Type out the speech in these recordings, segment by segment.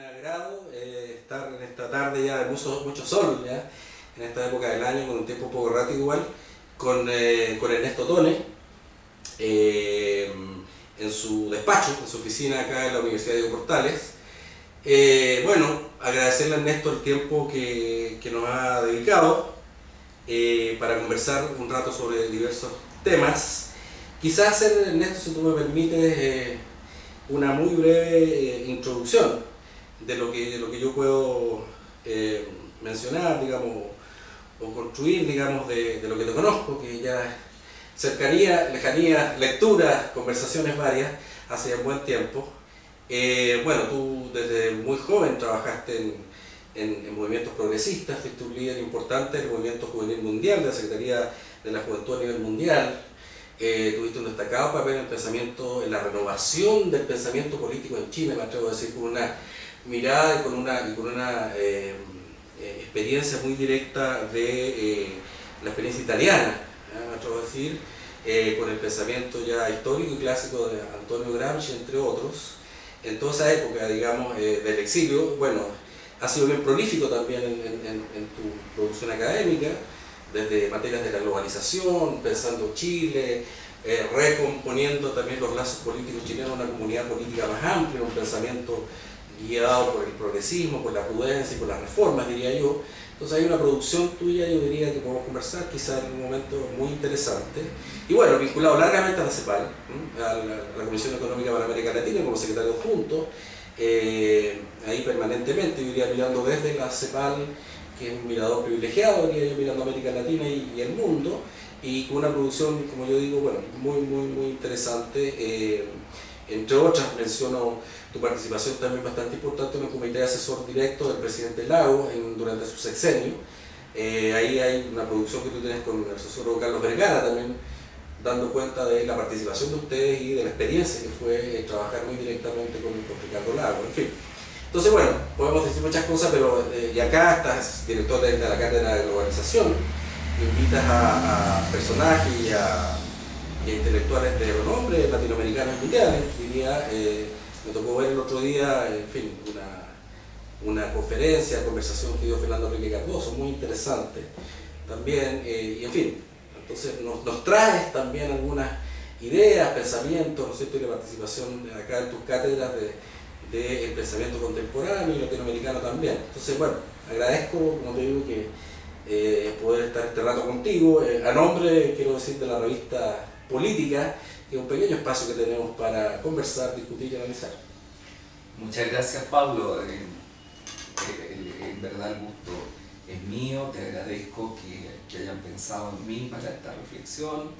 agrado estar en esta tarde ya de mucho sol, ya, en esta época del año, con un tiempo un poco errático igual, con Ernesto Tone, en su despacho, en su oficina acá en la Universidad de Diego Portales. Bueno, agradecerle a Ernesto el tiempo que nos ha dedicado para conversar un rato sobre diversos temas. Quizás hacer, Ernesto, si tú me permites, una muy breve introducción de lo que yo puedo mencionar, digamos, o construir, digamos, de lo que te conozco, que ya cercanía, lejanía, lecturas, conversaciones varias, hace ya un buen tiempo. Bueno, tú desde muy joven trabajaste en movimientos progresistas, fuiste un líder importante del movimiento juvenil mundial, de la Secretaría de la Juventud a nivel mundial. Tuviste un destacado papel en el pensamiento, en la renovación del pensamiento político en Chile, me atrevo a decir, con una mirada y con una experiencia muy directa de la experiencia italiana, me atrevo a decir, con el pensamiento ya histórico y clásico de Antonio Gramsci, entre otros. En toda esa época, digamos, del exilio, bueno, has sido bien prolífico también en tu producción académica, desde materias de la globalización, pensando Chile, recomponiendo también los lazos políticos chilenos, una comunidad política más amplia, un pensamiento guiado por el progresismo, por la prudencia y por las reformas, diría yo. Entonces hay una producción tuya, yo diría, que podemos conversar, quizás en un momento muy interesante. Y bueno, vinculado largamente a la CEPAL, a la Comisión Económica para América Latina, como secretario adjunto, ahí permanentemente, yo diría, mirando desde la CEPAL, que es un mirador privilegiado, diría yo, mirando América Latina y el mundo, y con una producción, como yo digo, bueno, muy interesante. Entre otras, menciono tu participación también bastante importante en el comité asesor directo del presidente Lagos durante su sexenio. Ahí hay una producción que tú tienes con el asesor Carlos Vergara también, dando cuenta de la participación de ustedes y de la experiencia que fue trabajar muy directamente con Ricardo Lagos, en fin. Entonces, bueno, podemos decir muchas cosas, pero y acá estás director de la Cátedra de Globalización, invitas a personajes y a intelectuales de renombre latinoamericanos y mundiales. Diría, me tocó ver el otro día, en fin, una conferencia, conversación que dio Fernando Enrique Cardoso, muy interesante también, y en fin, entonces nos traes también algunas ideas, pensamientos, ¿no es cierto?, y la participación acá en tus cátedras del pensamiento contemporáneo y latinoamericano también. Entonces, bueno, agradezco, como te digo, que poder estar este rato contigo, a nombre, quiero decir, de la revista Política, que es un pequeño espacio que tenemos para conversar, discutir y analizar. Muchas gracias, Pablo. En verdad el gusto es mío, te agradezco que hayan pensado en mí para esta reflexión,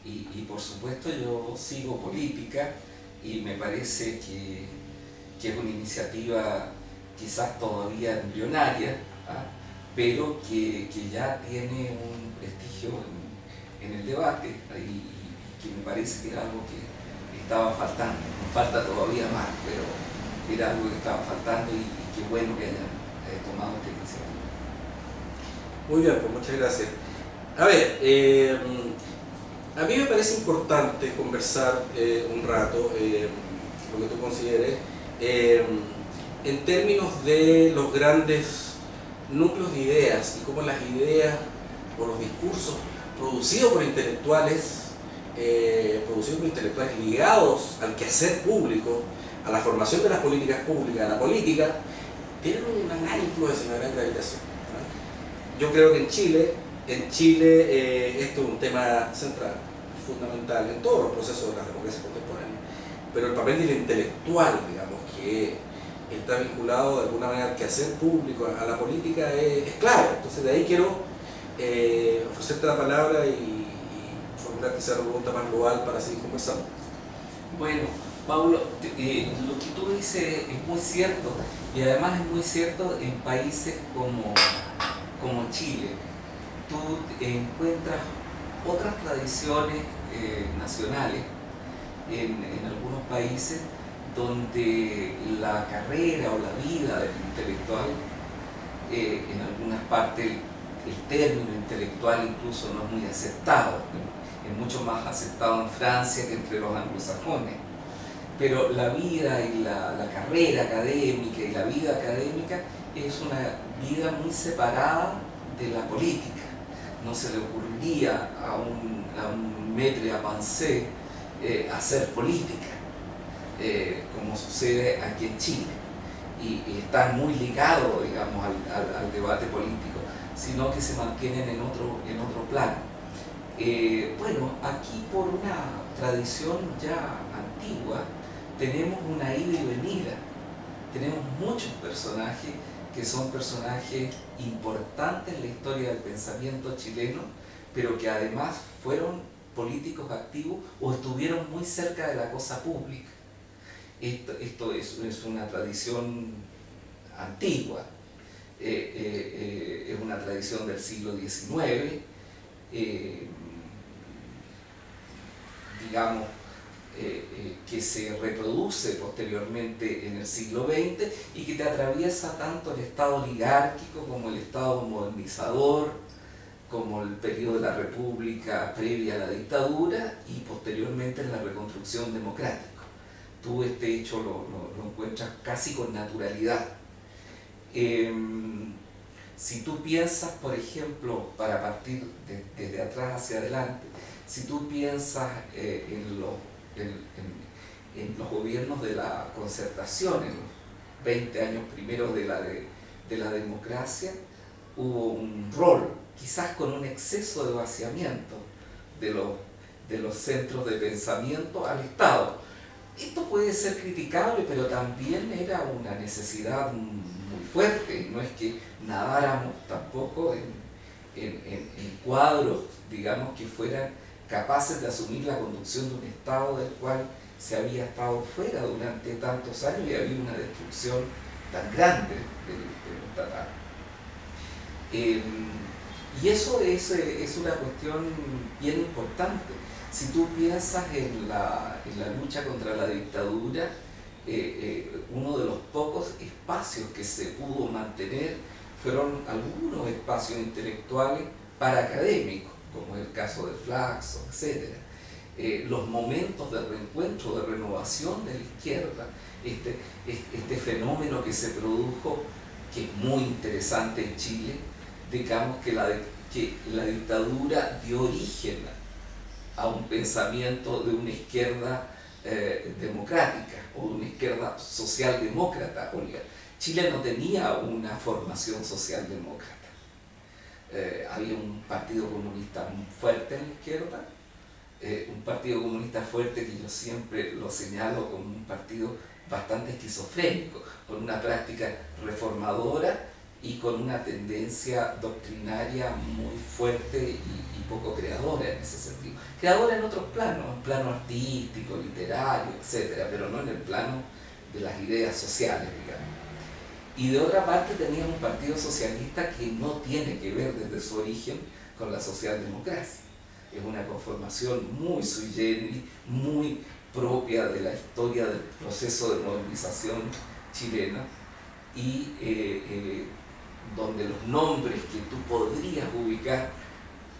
y por supuesto yo sigo política y me parece que es una iniciativa quizás todavía embrionaria, pero que ya tiene un prestigio en el debate, y que me parece que era algo que estaba faltando. Nos falta todavía más, pero era algo que estaba faltando, y qué bueno que hayan tomado esta iniciativa. Muy bien, pues muchas gracias. A ver, a mí me parece importante conversar un rato, lo que tú consideres, en términos de los grandes núcleos de ideas y cómo las ideas o los discursos producidos por intelectuales ligados al quehacer público, a la formación de las políticas públicas, a la política, tienen una gran influencia, una gran gravitación. Yo creo que en Chile esto es un tema central, fundamental en todos los procesos de la democracia contemporánea, pero el papel del intelectual, digamos, que está vinculado de alguna manera al quehacer público, a la política, es clave. Entonces de ahí quiero ofrecerte la palabra y formular quizá una pregunta más global para seguir conversando. Bueno, Pablo, lo que tú dices es muy cierto, y además es muy cierto en países como Chile. Tú encuentras otras tradiciones nacionales en algunos países donde la carrera o la vida del intelectual, en algunas partes el término intelectual incluso no es muy aceptado, es mucho más aceptado en Francia que entre los anglosajones. pero la vida y la carrera académica y la vida académica es una vida muy separada de la política. No se le ocurriría a un maître à penser hacer política, como sucede aquí en Chile, y están muy ligados, digamos, al debate político, sino que se mantienen en otro plano. Bueno, aquí por una tradición ya antigua tenemos una ida y venida, tenemos muchos personajes que son personajes importantes en la historia del pensamiento chileno, pero que además fueron políticos activos o estuvieron muy cerca de la cosa pública. Esto es una tradición antigua, es una tradición del siglo XIX, digamos, que se reproduce posteriormente en el siglo XX y que te atraviesa tanto el Estado oligárquico como el Estado modernizador, como el periodo de la República previa a la dictadura y posteriormente en la reconstrucción democrática. Tú este hecho lo encuentras casi con naturalidad. Si tú piensas, por ejemplo, para partir desde atrás hacia adelante, si tú piensas en los gobiernos de la Concertación, en los 20 años primeros de la democracia, hubo un rol, quizás con un exceso de vaciamiento de los centros de pensamiento al Estado. Esto puede ser criticable, pero también era una necesidad muy fuerte, y no es que nadáramos tampoco en cuadros, digamos, que fueran capaces de asumir la conducción de un Estado del cual se había estado fuera durante tantos años y había una destrucción tan grande del estatal. Y eso es una cuestión bien importante. Si tú piensas en la lucha contra la dictadura, uno de los pocos espacios que se pudo mantener fueron algunos espacios intelectuales para académicos, como es el caso de Flaxo, etc. Los momentos de reencuentro, de renovación de la izquierda, este fenómeno que se produjo, que es muy interesante en Chile, digamos que la dictadura dio origen a un pensamiento de una izquierda democrática o de una izquierda socialdemócrata. Chile no tenía una formación socialdemócrata. Había un partido comunista muy fuerte en la izquierda, un partido comunista fuerte que yo siempre lo señalo como un partido bastante esquizofrénico, con una práctica reformadora y con una tendencia doctrinaria muy fuerte y poco creadora en ese sentido. Creadora en otros planos, en plano artístico, literario, etc., pero no en el plano de las ideas sociales, digamos. Y de otra parte tenía un partido socialista que no tiene que ver desde su origen con la socialdemocracia. Es una conformación muy sui generis, muy propia de la historia del proceso de modernización chilena y donde los nombres que tú podrías ubicar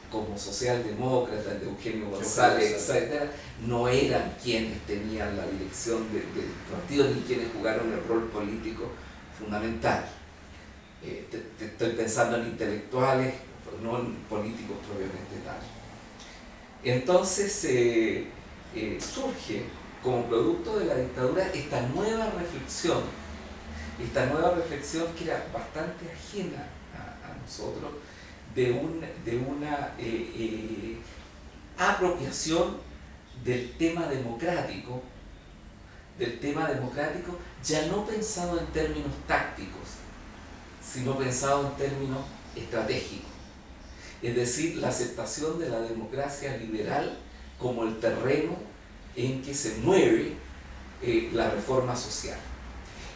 como socialdemócratas, de Eugenio González, etc., no eran quienes tenían la dirección del partido ni quienes jugaron el rol político fundamental. Te estoy pensando en intelectuales, no en políticos propiamente tal. Entonces surge como producto de la dictadura esta nueva reflexión que era bastante ajena a nosotros, de una apropiación del tema democrático, ya no pensado en términos tácticos, sino pensado en términos estratégicos. Es decir, la aceptación de la democracia liberal como el terreno en que se mueve la reforma social.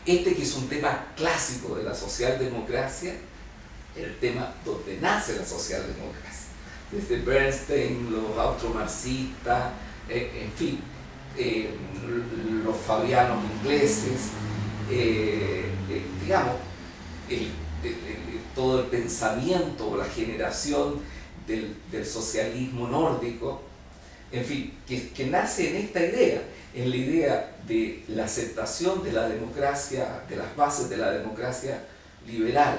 Que es un tema clásico de la socialdemocracia, el tema donde nace la socialdemocracia. Desde Bernstein, los austromarxistas, en fin, los fabianos ingleses, digamos, todo el pensamiento o la generación del socialismo nórdico En fin, que nace en esta idea, en la idea de la aceptación de la democracia, de las bases de la democracia liberal,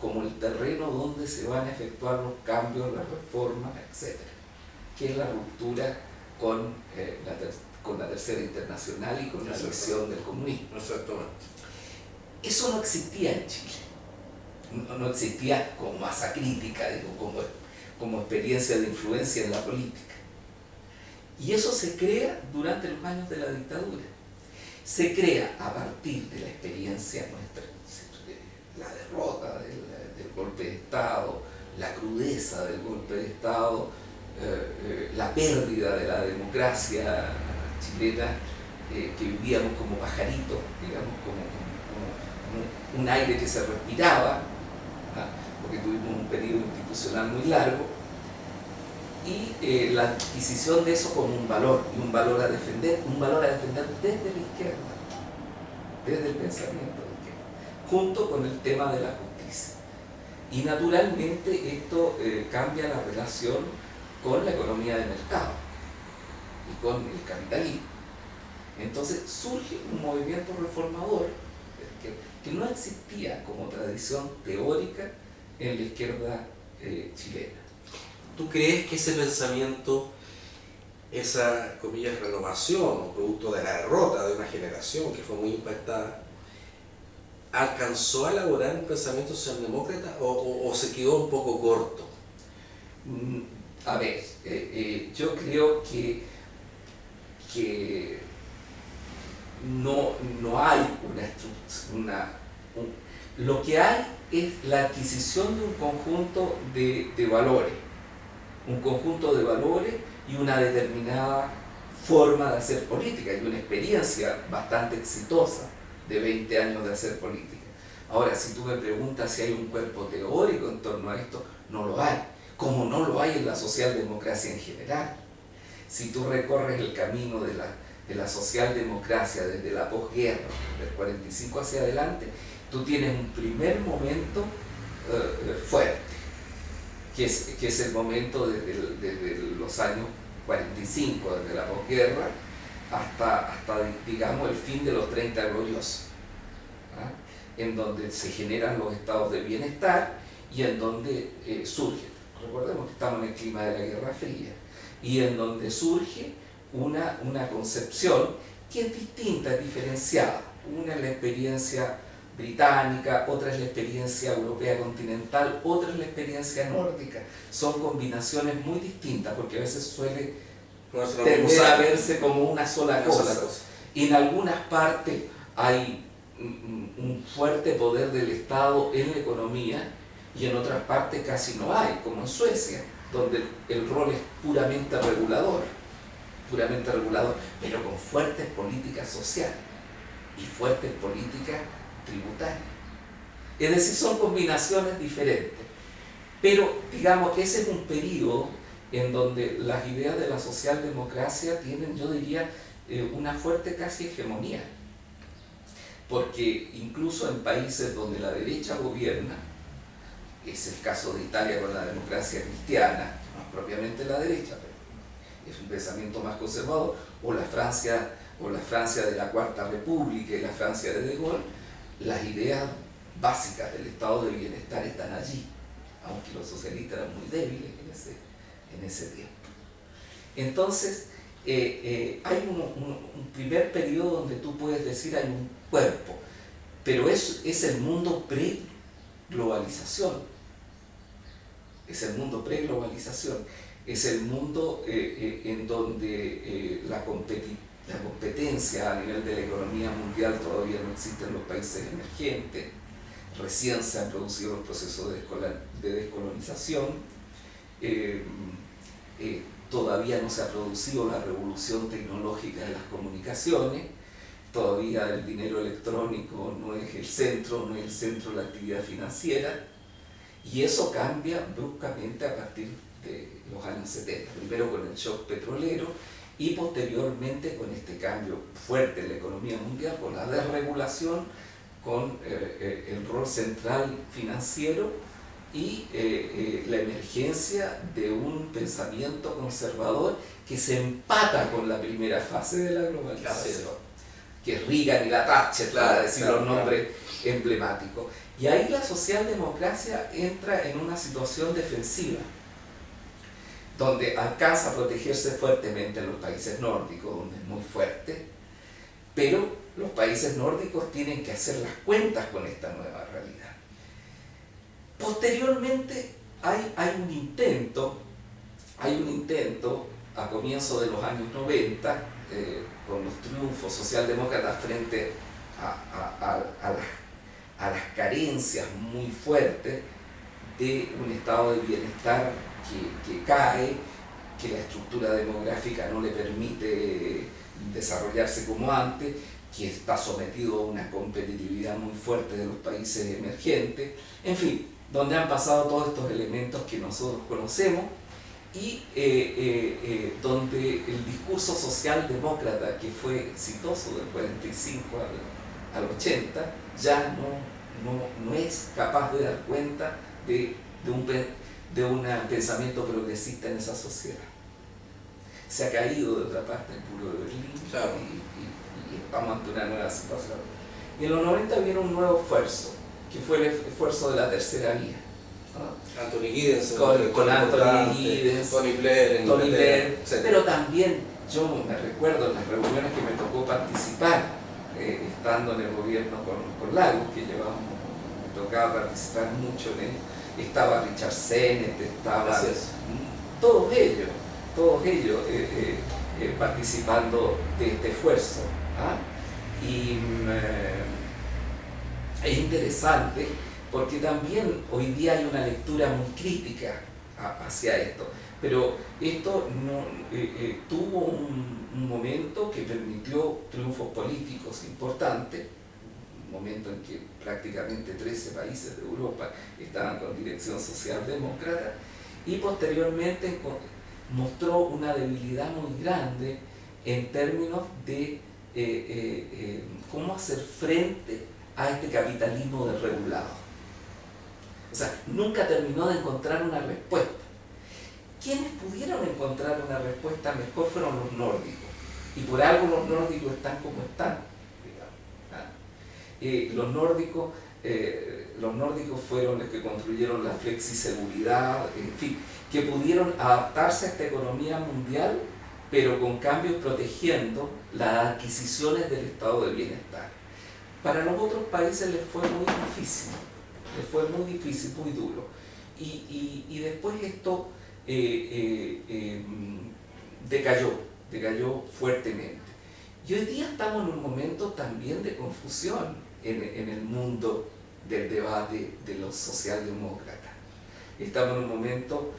como el terreno donde se van a efectuar los cambios, las reformas, etc. Que es la ruptura con la Tercera Internacional y con la visión del comunismo. Exactamente. Eso no existía en Chile. No existía como masa crítica, digo, como experiencia de influencia en la política. Y eso se crea durante los años de la dictadura. Se crea a partir de la experiencia nuestra, la derrota del golpe de Estado, la crudeza del golpe de Estado, la pérdida de la democracia chilena, que vivíamos como pajaritos, digamos, como un aire que se respiraba, porque tuvimos un periodo institucional muy largo, y la adquisición de eso como un valor, y un valor a defender desde la izquierda, desde el pensamiento de izquierda, junto con el tema de la justicia. Y naturalmente esto cambia la relación con la economía de mercado y con el capitalismo. Entonces surge un movimiento reformador que no existía como tradición teórica en la izquierda chilena. ¿Tú crees que ese pensamiento, esa, comillas, renovación, producto de la derrota de una generación que fue muy impactada, alcanzó a elaborar un pensamiento socialdemócrata o se quedó un poco corto? A ver, yo creo que no hay una estructura, lo que hay es la adquisición de un conjunto de valores, y una determinada forma de hacer política y una experiencia bastante exitosa de 20 años de hacer política. Ahora, si tú me preguntas si hay un cuerpo teórico en torno a esto, no lo hay, como no lo hay en la socialdemocracia en general. Si tú recorres el camino de la socialdemocracia desde la posguerra, del 45 hacia adelante, tú tienes un primer momento fuerte, que es el momento desde los años 45, desde la posguerra, hasta digamos, el fin de los 30 gloriosos, en donde se generan los estados de bienestar y en donde surge, recordemos que estamos en el clima de la Guerra Fría, y en donde surge una concepción que es distinta, es diferenciada. Una es la experiencia británica, otra es la experiencia europea continental, otra es la experiencia nórdica. Son combinaciones muy distintas porque a veces suele tender a verse como una sola cosa. Y en algunas partes hay un fuerte poder del Estado en la economía y en otras partes casi no hay, como en Suecia, donde el rol es puramente regulador, pero con fuertes políticas sociales y fuertes políticas tributarias. Es decir, son combinaciones diferentes. Pero, digamos, ese es un periodo en donde las ideas de la socialdemocracia tienen, yo diría, una fuerte casi hegemonía. Porque incluso en países donde la derecha gobierna, es el caso de Italia con la democracia cristiana, no es propiamente la derecha, pero es un pensamiento más conservador, o la Francia de la Cuarta República y la Francia de Gaulle, las ideas básicas del estado de bienestar están allí, aunque los socialistas eran muy débiles en ese tiempo. Entonces, hay un primer periodo donde tú puedes decir hay un cuerpo, pero es el mundo pre-globalización. Es el mundo pre-globalización. Es el mundo en donde la competencia a nivel de la economía mundial todavía no existe en los países emergentes. Recién se han producido los procesos de descolonización. Todavía no se ha producido la revolución tecnológica de las comunicaciones. Todavía el dinero electrónico no es el centro de la actividad financiera. Y eso cambia bruscamente a partir de los años 70, primero con el shock petrolero y posteriormente con este cambio fuerte en la economía mundial, con la desregulación, con el rol central financiero y la emergencia de un pensamiento conservador que se empata con la primera fase de la globalización, que es Reagan y la Thatcher, para decir los nombres emblemáticos. Y ahí la socialdemocracia entra en una situación defensiva, donde alcanza a protegerse fuertemente en los países nórdicos, donde es muy fuerte, pero los países nórdicos tienen que hacer las cuentas con esta nueva realidad. Posteriormente hay un intento a comienzos de los años 90, con los triunfos socialdemócratas frente a las carencias muy fuertes de un estado de bienestar que cae, que la estructura demográfica no le permite desarrollarse como antes, que está sometido a una competitividad muy fuerte de los países emergentes, en fin, donde han pasado todos estos elementos que nosotros conocemos y donde el discurso socialdemócrata que fue exitoso del 45 al 80 ya no es capaz de dar cuenta de un pensamiento progresista en esa sociedad. Se ha caído de otra parte el muro de Berlín, claro, y estamos ante una nueva situación. Y en los 90 vino un nuevo esfuerzo, que fue el esfuerzo de la tercera vía. Anthony Giddens, con Anthony Giddens, Tony Blair, pero también yo me recuerdo en las reuniones que me tocó participar, estando en el gobierno con Lagos, que me tocaba participar mucho en él. Estaba Richard Sennett, estaba todos ellos participando de este esfuerzo. Y es interesante porque también hoy día hay una lectura muy crítica hacia esto, pero esto tuvo un momento que permitió triunfos políticos importantes, un momento en que prácticamente 13 países de Europa estaban con dirección socialdemócrata, y posteriormente mostró una debilidad muy grande en términos de cómo hacer frente a este capitalismo desregulado. O sea, nunca terminó de encontrar una respuesta. Quienes pudieron encontrar una respuesta mejor fueron los nórdicos, y por algo los nórdicos están como están, digamos. Los nórdicos fueron los que construyeron la flexiseguridad, en fin, que pudieron adaptarse a esta economía mundial, pero con cambios protegiendo las adquisiciones del estado de bienestar. Para los otros países les fue muy difícil, muy duro. Y después esto decayó fuertemente. Y hoy día estamos en un momento también de confusión en el mundo del debate de los socialdemócratas. Estamos en un momento,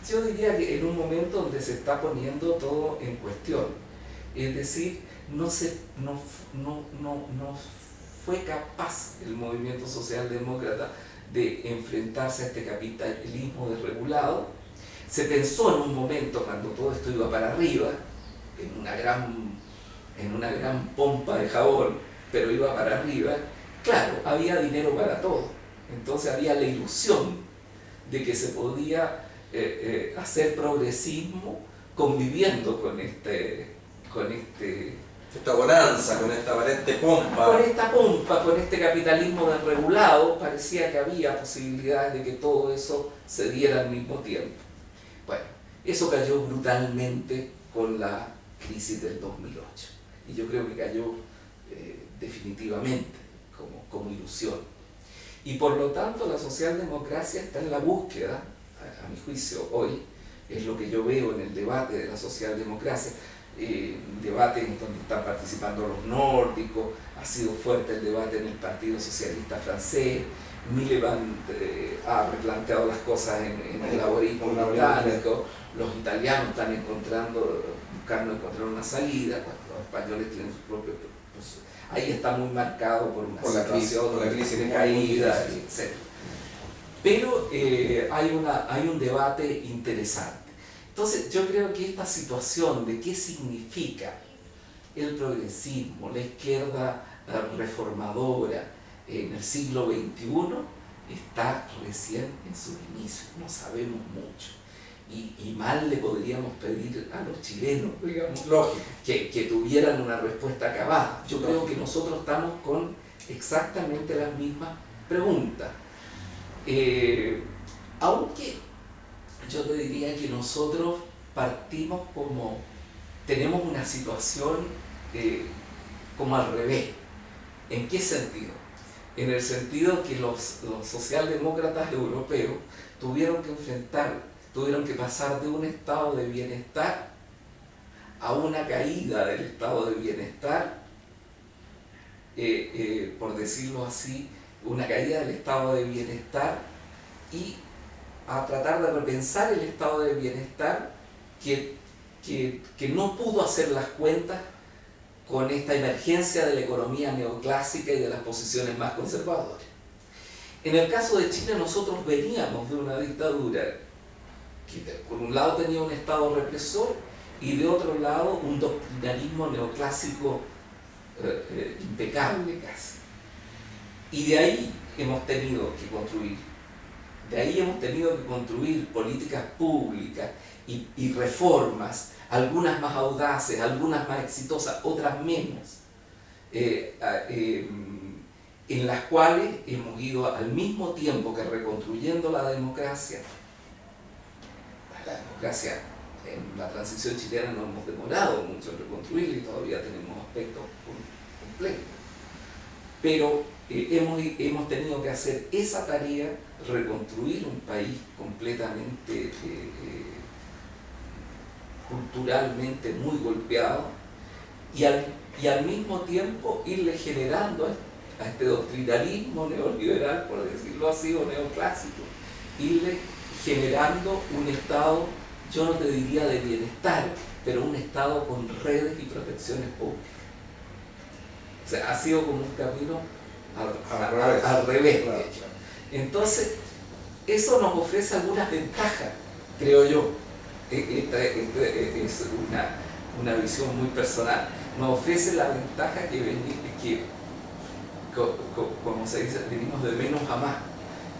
yo diría que en un momento donde se está poniendo todo en cuestión. Es decir, no fue capaz el movimiento socialdemócrata de enfrentarse a este capitalismo desregulado. Se pensó en un momento, cuando todo esto iba para arriba, en una gran pompa de jabón, pero iba para arriba, claro, había dinero para todo. Entonces había la ilusión de que se podía hacer progresismo conviviendo con esta bonanza, con esta aparente pompa. Con este capitalismo desregulado, parecía que había posibilidades de que todo eso se diera al mismo tiempo. Bueno, eso cayó brutalmente con la crisis del 2008. Y yo creo que cayó definitivamente como ilusión. Y por lo tanto la socialdemocracia está en la búsqueda, a mi juicio hoy, es lo que yo veo en el debate de la socialdemocracia, debate en donde están participando los nórdicos, ha sido fuerte el debate en el Partido Socialista francés, Miliband ha replanteado las cosas en el laborismo británico, los italianos están buscando encontrar una salida, los españoles tienen sus propios... ahí está muy marcado por una situación la crisis de caída, etc. Pero hay un debate interesante. Entonces yo creo que esta situación de qué significa el progresismo, la izquierda reformadora en el siglo XXI, está recién en sus inicios, no sabemos mucho. Y mal le podríamos pedir a los chilenos, digamos, Lógico. que tuvieran una respuesta acabada. Yo creo que nosotros estamos con exactamente las mismas preguntas. Aunque yo te diría que nosotros partimos como, tenemos una situación como al revés. ¿En qué sentido? En el sentido que los socialdemócratas europeos tuvieron que pasar de un estado de bienestar a una caída del estado de bienestar, por decirlo así, una caída del estado de bienestar, y a tratar de repensar el estado de bienestar que no pudo hacer las cuentas con esta emergencia de la economía neoclásica y de las posiciones más conservadoras. En el caso de Chile, nosotros veníamos de una dictadura que por un lado tenía un estado represor y de otro lado un doctrinarismo neoclásico impecable casi. Y de ahí hemos tenido que construir políticas públicas y reformas, algunas más audaces, algunas más exitosas, otras menos, en las cuales hemos ido al mismo tiempo que reconstruyendo la democracia. La democracia en la transición chilena no hemos demorado mucho en reconstruirla y todavía tenemos aspectos complejos. Pero hemos tenido que hacer esa tarea, reconstruir un país completamente culturalmente muy golpeado y al mismo tiempo irle generando a este doctrinarismo neoliberal, por decirlo así, o neoclásico, irle generando un estado, yo no te diría de bienestar, pero un estado con redes y protecciones públicas. O sea, ha sido como un camino al revés. Claro. Entonces, eso nos ofrece algunas ventajas, creo yo. Esta es una visión muy personal. Nos ofrece la ventaja que como se dice, venimos de menos a más.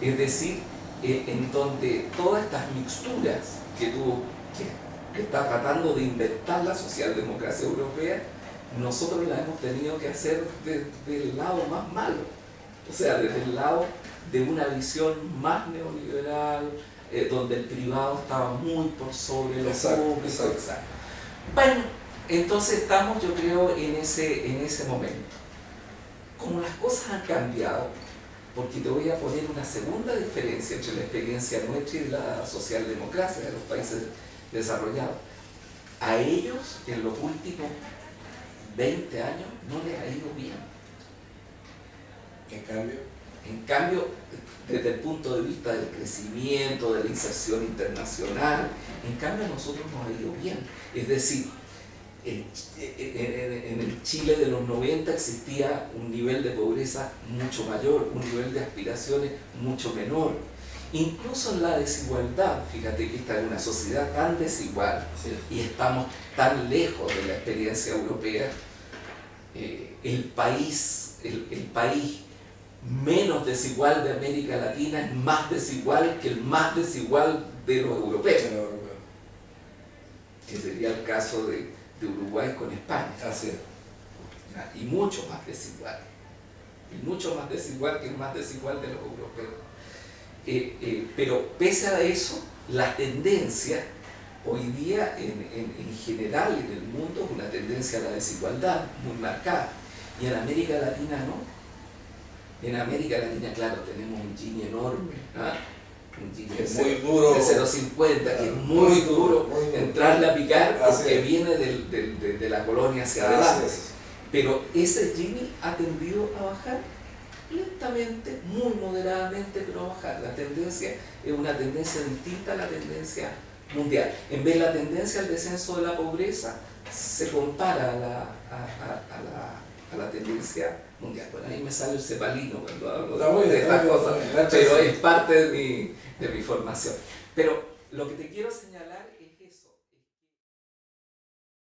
Es decir, en donde todas estas mixturas que está tratando de inventar la socialdemocracia europea, nosotros las hemos tenido que hacer desde el lado más malo, o sea, desde el lado de una visión más neoliberal, donde el privado estaba muy por sobre lo público. Exacto. Bueno, entonces estamos, yo creo, en ese momento. Como las cosas han cambiado, porque te voy a poner una segunda diferencia entre la experiencia nuestra y la socialdemocracia de los países desarrollados. A ellos, en los últimos 20 años, no les ha ido bien. En cambio, desde el punto de vista del crecimiento, de la inserción internacional, en cambio a nosotros nos ha ido bien. Es decir, en el Chile de los 90 existía un nivel de pobreza mucho mayor, un nivel de aspiraciones mucho menor. Incluso en la desigualdad, fíjate que esta es una sociedad tan desigual y estamos tan lejos de la experiencia europea, el país menos desigual de América Latina es más desigual que el más desigual de los europeos. Que sería el caso de Uruguay con España. Así es. Y mucho más desigual. Y mucho más desigual que el más desigual de los europeos. Pero pese a eso, la tendencia hoy día en general en el mundo es una tendencia a la desigualdad muy marcada. Y en América Latina no. En América Latina, claro, tenemos un Gini enorme, un Gini muy duro, de 0,50, que es muy duro entrarle a picar porque viene de la colonia hacia adelante. Pero ese Gini ha tendido a bajar lentamente, muy moderadamente, pero a bajar. La tendencia es una tendencia distinta a la tendencia mundial. En vez de la tendencia al descenso de la pobreza, se compara a la tendencia mundial. Bueno, ahí me sale el cepalino cuando hablo de estas cosas, pero es parte de mi formación. Pero lo que te quiero señalar